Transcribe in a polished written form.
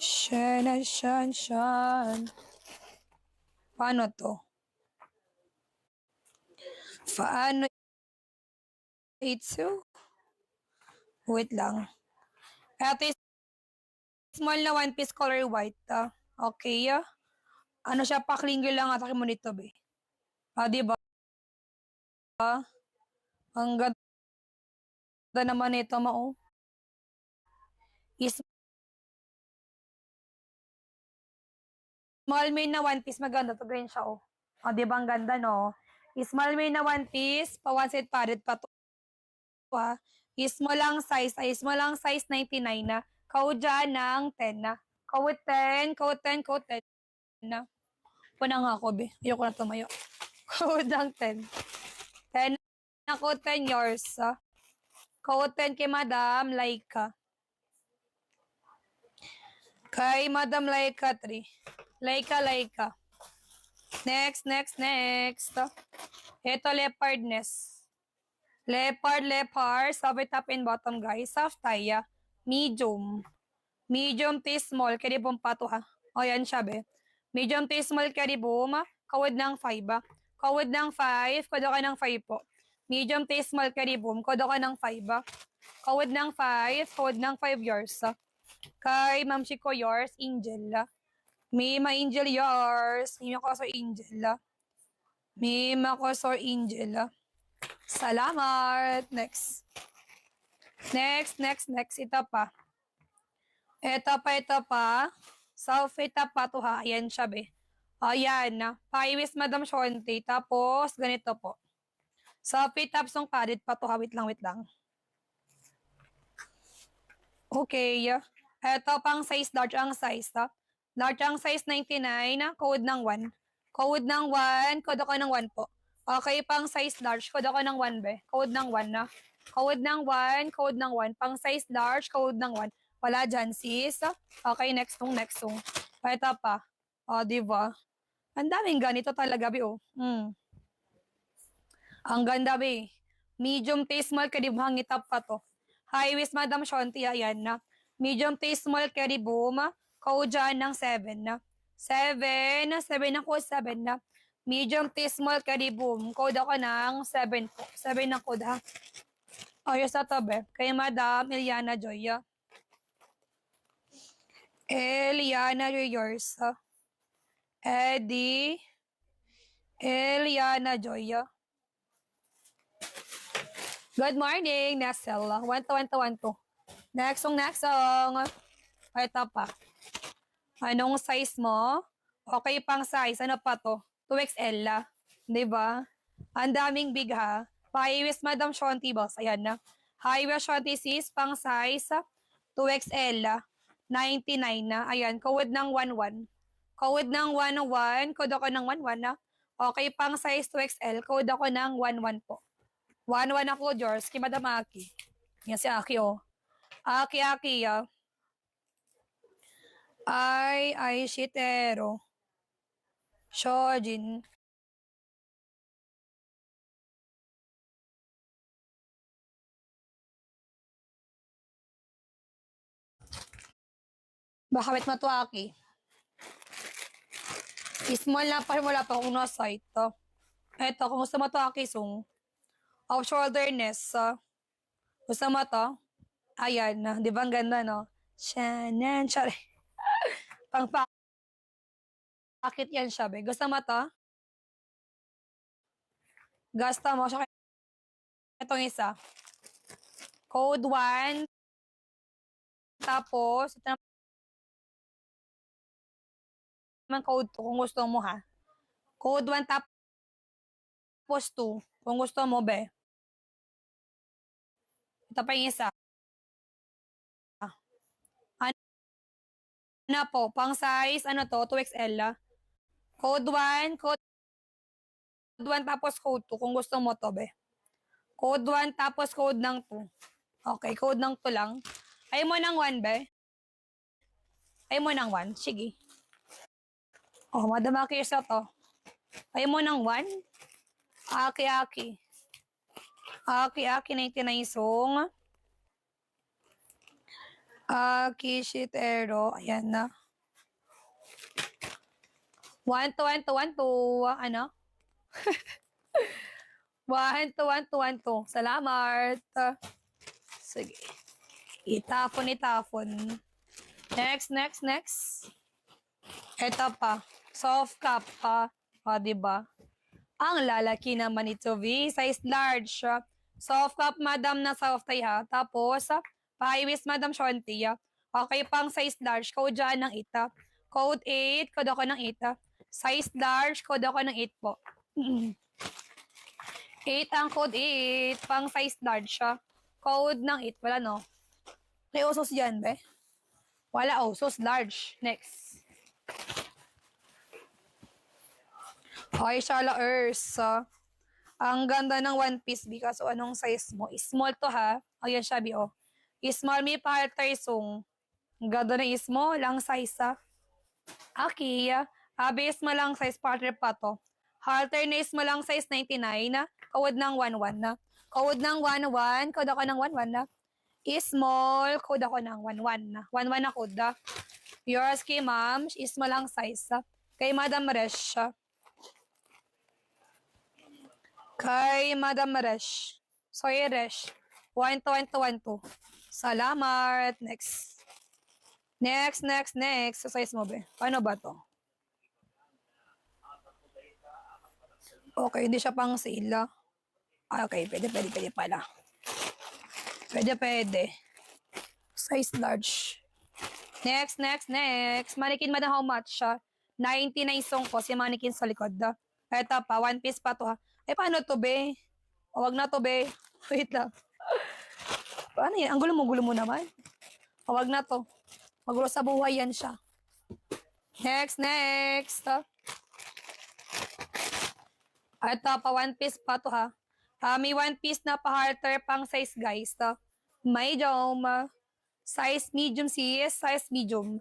Shan. Paano to? Paano itsu? Wait lang. Ito is small na one piece color white. Okay. Ano siya, paklinggo lang atake mo nito, be. Diba? Ang ganda naman ito, mao. Small main na one piece, maganda to, ganyan siya, oh. Diba ang ganda, no? Small main na one piece, pa one set padded pa to, ha. Small lang size, small lang size 99 na. Code dyan ng 10 na. Code 10 na. Punang ako, be. Ayoko na tumayo. Code ng 10. 10 na code 10 yours, ha. Code 10 kay Madam Laika. Kay Madam Laika 3. Laika. Next. Ito, leopardness. Leopard. Soft top and bottom, guys. Soft tie. Medium. Medium to small. Kaya bong pato, ha. O, yan siya, be. Medium to small, kaya boom. Kawad ng 5, Kawad ng 5. Kodo ka ng 5 po. Medium to small, kaya boom. Kodo ka ng 5, Kawad ng 5. Kawad ng 5 yours. Kay Ma'am Chico yours, Angel. May ma-Angel yours. May makosor Angel. May makosor Angel. Salamat. Next. Ito pa. Ito pa. Ito pa to, ha. Ayan siya, be. Ayan. Paiwis Madam Shonte. Tapos, ganito po. Tapos ng padded pa to, ha. Wait lang. Okay. Ito pang size, large ang size, ha. Large ang size 99, code ng 1. Code ng 1, code ako ng 1 po. Okay, pang size large, code ako ng 1, be. Code ng 1 na. Code ng 1. Pang size large, code ng 1. Wala dyan, sis. Okay, next song. Ito pa. Diba? Ang daming ganito talaga, be, oh. Ang ganda, be. Medium to small, kadibhang itap pa to. High waist, Madam Shonti, ayan na. Medium to small, carry boom. Code dyan ng 7 na. 7 ako, 7 na. Medium to small, carry boom. Code ako ng 7 po. 7 na code, ha. Yes na to, be. Kay Madam Eliana Joy. Eliana Joy, yours. Eddie. Eliana Joy. Good morning, Nexel. 1-2. Next song. Ito pa. Anong size mo? Okay pang size. Ano pa to? 2XL. Diba? Ang daming big, ha. Paiwis Madam Shonti, boss. Ayan na. High-waist Shonti sis. Pang size 2XL. 99 na. Ayan. Code ng 11. Code ng 11. Code ako ng 11 na. Okay pang size 2XL. Code ako ng 11 po. 11 ako, George. Kay Madam Aki. Yan si Aki, oh. Aki, Ay, shitero. Shojin. Baka wait to, Aki. Small na pa, wala pa kung nasa ito. Ito, kung gusto mo to, Aki, sung. Off-shoulderness. Gusto mo to? Ayan, di ba ang ganda, no? Shanan, sorry. Pang pakit yan siya, be. Gusto mo to? Gasta mo. Siya itong isa. Code 1. Tapos, ito naman code 2 kung gusto mo, ha. Code 1 tapos 2 kung gusto mo, be. Ito pa yung isa. Ano po, pang size, ano to, 2XL. Code 1 tapos code 2 kung gusto mo to, be. Code 1 tapos code ng 2. Okay, code ng 2 lang. Ayaw mo ng 1, be? Ayaw mo ng 1? Sige. Madam Aki, isa to. Ayaw mo ng 1? Aki. Aki, 99 song. Kishitero. Ayan na. 1 to 1 to 1 to, ano? 1 to 1 to 1 to. Salamat. Sige. Itapon. Next. Ito pa. Soft cup pa. O, diba? Ang lalaki naman ito, V. Size large. Soft cup, madam na soft tie ha. Tapos, pahiwis, madam Shonti. Okay, pang size large. Code dyan ng 8. Code 8. Code ako ng 8. Size large. Code ako ng 8 po. 8 ang code 8. Pang size large. Code ng 8. Wala, no? May usos dyan, be? Wala, usos large. Next. Okay, Charla Earth. Ang ganda ng one piece, B. Kaso anong size mo? Small to, ha? Ayan siya, B, oh. Small may parter song. Ang ganda ng small. Lang size, ha? Okay. Base mo lang size partner pa to. Halter na small lang size 99 na. Kawad ng 11 na. Kawad ng 11. Kawad ako ng 11 na. Small. Kawad ako ng 11 na. 11 na kawad na. Yours kay ma'am. Small lang size. Kay Madam Resh. Kay Madam Resh. Soy Resh. 1 to 1 to 1 to. Salamat. Next. Next. Sa size mo, be. Paano ba to? Okay, hindi siya pang sale. Okay, pwede pala. Pwede. Size large. Next. Mannequin, madam, how much siya? 99 song po, si mannequin sa likod. Eto pa, one piece pa to ha. Eh, paano to, be? Huwag na to, be. Wait lang. Paano yan? Ang gulo mo naman. Huwag na to. Magulo sa buhay yan siya. Next. Ito pa, one piece pa to ha. May one piece na pa-halter pang size, guys. Medium. Size medium sis. Size medium.